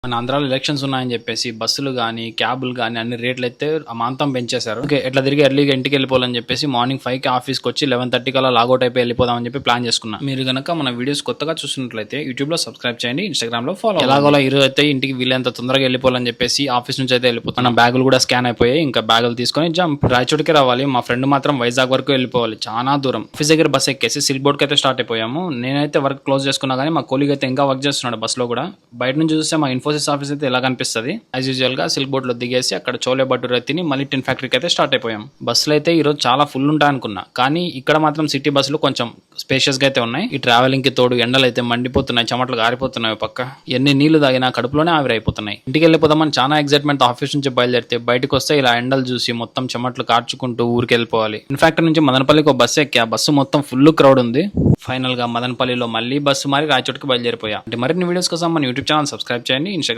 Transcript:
మన ఆంధ్రాలో ఎలక్షన్స్ ఉన్నాయని చెప్పేసి బస్సులు కానీ క్యాబులు కానీ అన్ని రేట్లు అయితే అమాంతం పెంచేశారు. ఓకే, ఎట్లా తిరిగి ఎర్లీగా ఇంటికి వెళ్ళిపోవాలని చెప్పేసి మార్నింగ్ 5కి ఆఫీస్కి వచ్చి 11:30 కల్లా లాగౌట్ అయిపోయి వెళ్ళిపోదామని చెప్పి ప్లాన్ చేసుకున్నా. మీరు కనుక మన వీడియోస్ కొత్తగా చూస్తున్నట్లయితే యూట్యూబ్లో సబ్స్క్రైబ్ చేయండి, ఇన్స్టాగ్రామ్లో ఫాలో. ఎలాగోలా ఈరోజు అయితే ఇంటికి వీళ్ళంత తొందరగా వెళ్ళిపోవాలని చెప్పేసి ఆఫీస్ నుంచి అయితే వెళ్ళిపోతాను. బ్యాగులు కూడా స్కాన్ అయిపోయాయి. ఇంకా బ్యాగులు తీసుకొని జంప్ రాయచోటికి రావాలి. మా ఫ్రెండ్ మాత్రం వైజాగ్ వరకు వెళ్ళిపోవాలి, చాలా దూరం. ఆఫీస్ దగ్గర బస్ ఎక్కేసి సిల్క్ బోర్డ్కి అయితే స్టార్ట్ అయిపోయాము. నేనైతే వర్క్ క్లోజ్ చేసుకున్నా కానీ మా కొలీగ్ అయితే ఇంకా వర్క్ చేస్తున్నాడు బస్సులో కూడా. బయట నుంచి చూస్తే మా ఇన్ఫోసిస్ ఆఫీస్ అయితే ఎలా కనిపిస్తుంది. యాజ్ యూజువల్ గా సిల్క్ బోర్డ్ లో దిగేసి అక్కడ చోలే భటూరే తిని మళ్ళీ టిన్ ఫ్యాక్టరీకి అయితే స్టార్ట్ అయిపోయాం. బస్సులు అయితే ఈ రోజు చాలా ఫుల్ ఉంటాయి అనుకున్నా, కానీ ఇక్కడ మాత్రం సిటీ బస్సులు కొంచెం స్పేషియస్ గా అయితే ఉన్నాయి. ఈ ట్రావెలింగ్ కి తోడు ఎండలు అయితే మండిపోతున్నాయి, చెమటలు గారిపోతున్నాయి. పక్క ఎన్ని నీళ్లు తాగినా కడుపులోనే ఆవిరైపోతున్నాయి. ఇంటికి వెళ్ళిపోదామని చాలా ఎక్సైట్మెంట్ ఆఫీస్ నుంచి బయలుదేరితే బయటకు వస్తే ఇలా ఎండలు చూసి మొత్తం చెమటలు కార్చుకుంటూ ఊరికి వెళ్ళిపోవాలి. ఇన్ఫాక్ట్ నుంచి మదనపల్లికి ఒక బస్సు ఎక్కి ఆ బస్సు మొత్తం ఫుల్ క్రౌడ్ ఉంది. ఫైనల్ గా మదనపల్లిలో మళ్ళీ బస్సు మారి రాయచోటికి బయలుదేరిపోయా. అంటే మరిన్ని వీడియోస్ కోసం మన యూట్యూబ్ ఛానల్ సబ్స్క్రైబ్ చేయండి,